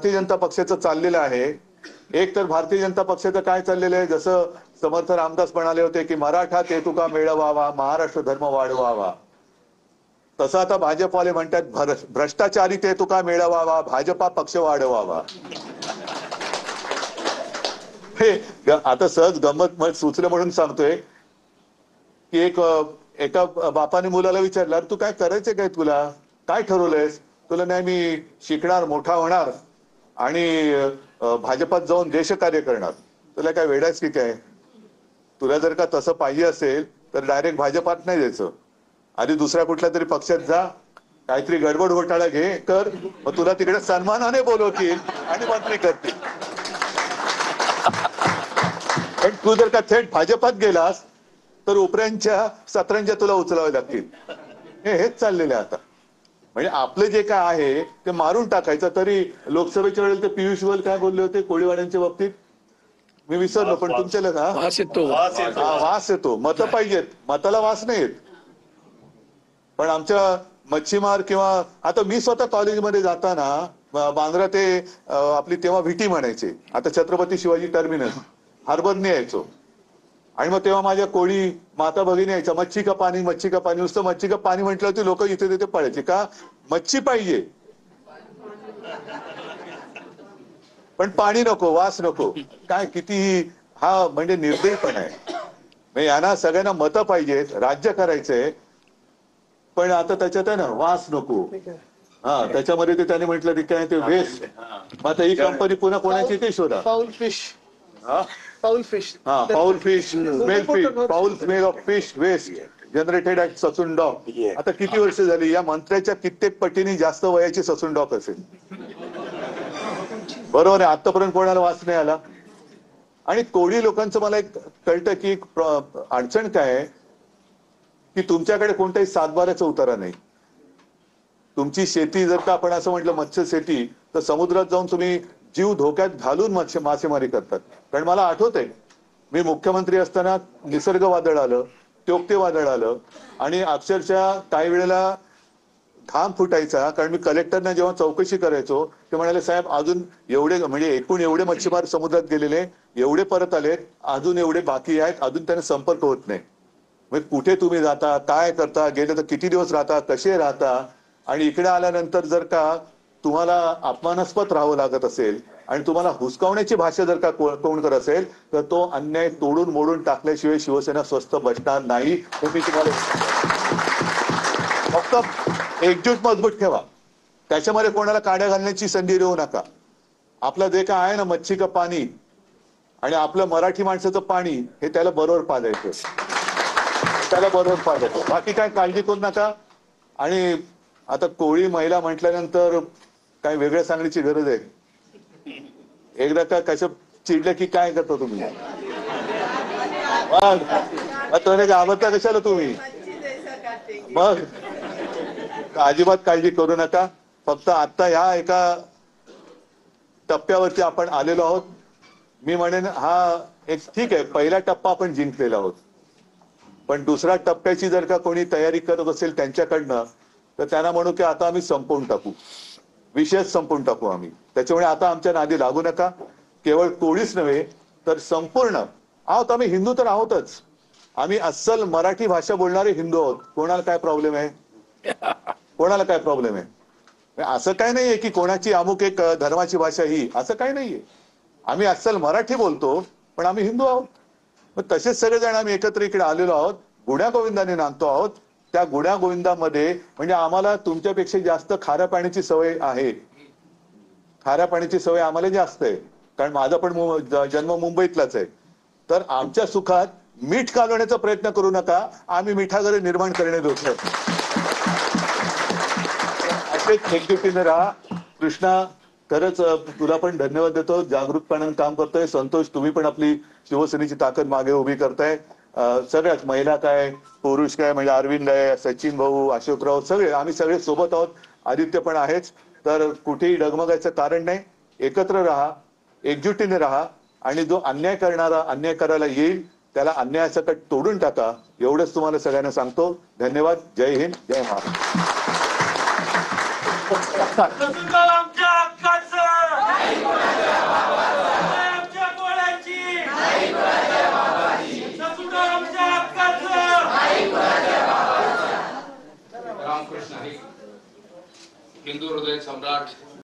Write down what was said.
भारतीय जनता पक्षाचं चाललेलं आहे. एक तर भारतीय जनता पक्षाचं काय चाललेलं आहे, जसं समर्थ रामदास म्हणाले होते की मराठा ते तुका मिळवावा, महाराष्ट्र धर्म वाढवावा, तसं आता भाजपवाले म्हणतात भ्रष्टाचारी ते तुका मिळवावा, भाजपा पक्ष वाढवावा. हे आता सहज गंमत सुचलं म्हणून सांगतोय की एका बापाने मुलाला विचारलं, तू काय करायचंय, काय तुला काय ठरवलंयस? तुला नाही, मी शिकणार, मोठा होणार आणि भाजपात जाऊन देशकार्य करणार. तुला काय वेडायच की काय? तुला जर का तसं पाहिजे असेल तर डायरेक्ट भाजपात नाही जायचं, आधी दुसऱ्या कुठल्या तरी पक्षात जा, काहीतरी गडबड घोटाळा घे कर, मग तुला तिकडे सन्मानाने बोलवतील आणि मंत्री करतील. पण तू जर का थेट भाजपात गेलास तर उपऱ्यांच्या सतरंज्या तुला उचलावे लागतील. हेच चाललेलं आहे आता. म्हणजे आपलं जे काय आहे ते मारून टाकायचं. तरी लोकसभेच्या वेळेला ते पियुष गोयल काय बोलले होते कोळीवाड्यांच्या बाबतीत, मी विसरलो, पण तुमच्या वास येतो. मतं पाहिजेत, मताला वास नाही येत. पण आमच्या मच्छीमार किंवा आता मी स्वतः कॉलेजमध्ये जाताना बांद्रा ते आपली तेव्हा व्हीटी म्हणायचे, आता छत्रपती शिवाजी टर्मिनस, हार्बरने यायचो. आणि मग तेव्हा माझ्या कोळी माता भगिनी यायच्या, मच्छी का पाणी, मच्छी का पाणी. नुसतं मच्छी का पाणी म्हटलं होती लोक इथे तिथे पळायचे. का? मच्छी पाहिजे पण पाणी नको, वास नको. काय कितीही हा म्हणजे निर्दयपणा आहे. यांना सगळ्यांना मतं पाहिजेत, राज्य करायचंय, पण आता त्याच्यात आहे ना वास नको. हा, त्याच्यामध्ये ते त्याने म्हटलं काय ते वेस्ट. मग आता ही कंपनी पुन्हा कोणाची ते शोधा. Foul fish, foul fish, foul fish, smell fish, foul smell of fish waste generated at Sassoon dock. आता किती वर्ष झाली? या मंत्र्याच्या कित्येक पटीने जास्त वयाची ससून डॉक असेल. बरोबर आहे, आतापर्यंत कोणाला वास नाही आला. आणि कोळी लोकांचं मला एक कळतं की अडचण काय आहे की तुमच्याकडे कोणत्याही सातबाऱ्याचा उतारा नाही. तुमची शेती जर का आपण असं म्हटलं मत्स्य शेती, तर समुद्रात जाऊन तुम्ही जीव धोक्यात घालून मासेमारी करतात. कारण मला आठवतंय मी मुख्यमंत्री असताना निसर्ग वादळ आलं, त्योक्ते वादळ आलं आणि अक्षरशः काही वेळेला घाम फुटायचा. कारण मी कलेक्टरना जेव्हा चौकशी करायचो ते म्हणाले, साहेब अजून एवढे म्हणजे एकूण एवढे मच्छीमार समुद्रात गेलेले, एवढे परत आलेत, अजून एवढे बाकी आहेत, अजून त्यांना संपर्क होत नाही. म्हणजे कुठे तुम्ही जाता, काय करता, गेले तर किती दिवस राहता, कसे राहता, आणि इकडे आल्यानंतर जर का तुम्हाला अपमानास्पद राहावं लागत असेल आणि तुम्हाला हुसकावण्याची भाषा जर का कोण करत असेल तर तो अन्याय तोडून मोडून टाकल्याशिवाय शिवसेना स्वस्थ बसणार नाही. तुम्ही तुम्हाला फक्त एकजूट मजबूत ठेवा, त्याच्यामध्ये कोणाला काड्या घालण्याची संधी देऊ नका. आपलं जे काय आहे ना मच्छी का पाणी आणि आपलं मराठी माणसाचं पाणी हे त्याला बरोबर पाजायचं, त्याला बरोबर पाजायचं. बाकी काय काळजी करू नका. आणि आता कोळी महिला म्हटल्यानंतर काय वेगळं सांगण्याची गरज आहे? एकदा का कसं चिडलं की काय करता तुम्ही? मग घाबरता कशाला तुम्ही? मग अजिबात काळजी करू नका. फक्त आता ह्या एका टप्प्यावरती आपण आलेलो आहोत. मी म्हणेन हा एक ठीक आहे, पहिला टप्पा आपण जिंकलेला आहोत, पण दुसऱ्या टप्प्याची जर का कोणी तयारी करत असेल त्यांच्याकडनं तर त्यांना म्हणू की आता आम्ही संपवून टाकू, विषयच संपवून टाकू आम्ही. त्याच्यामुळे आता आमच्या नादी लागू नका. केवळ कोळीच नव्हे तर संपूर्ण आहोत आम्ही, हिंदू तर आहोतच, आम्ही अस्सल मराठी भाषा बोलणारे हिंदू आहोत. कोणाला काय प्रॉब्लेम आहे? कोणाला काय प्रॉब्लेम आहे? असं काय नाहीये की कोणाची अमुक एक धर्माची भाषा ही, असं काही नाहीये. आम्ही अस्सल मराठी बोलतो पण आम्ही हिंदू आहोत. मग तसेच सगळेजण आम्ही एकत्र इकडे आलेलो आहोत, गुण्या गोविंदाने नांदतो आहोत. त्या गुण्या गोविंदामध्ये म्हणजे आम्हाला तुमच्यापेक्षा जास्त खाऱ्या पाण्याची सवय आहे. खाऱ्या पाण्याची सवय आम्हाला जास्त आहे, कारण माझा पण जन्म मुंबईतलाच आहे. तर आमच्या सुखात मीठ घालवण्याचा प्रयत्न करू नका, आम्ही मिठागरे निर्माण करणे दोष. असेच एकजुटीने राहा. कृष्णा, खरंच तुला पण धन्यवाद देतो, जागृतपणाने काम करतोय. संतोष, तुम्ही पण आपली शिवसेनेची ताकद मागे उभी करताय. सगळ्याच महिला काय पुरुष काय, म्हणजे अरविंद आहे, सचिन भाऊ, अशोकराव, सगळे आम्ही सगळे सोबत आहोत. आदित्य पण आहेच. तर कुठेही डगमगायचं कारण नाही. एकत्र राहा, एकजुटीने राहा आणि जो अन्याय करणारा अन्याय करायला येईल त्याला अन्यायासकट तोडून टाका. एवढंच तुम्हाला सगळ्यांना सांगतो. धन्यवाद. जय हिंद, जय महाराष्ट्र. रामकृष्ण हरी, हिंदू हृदय सम्राट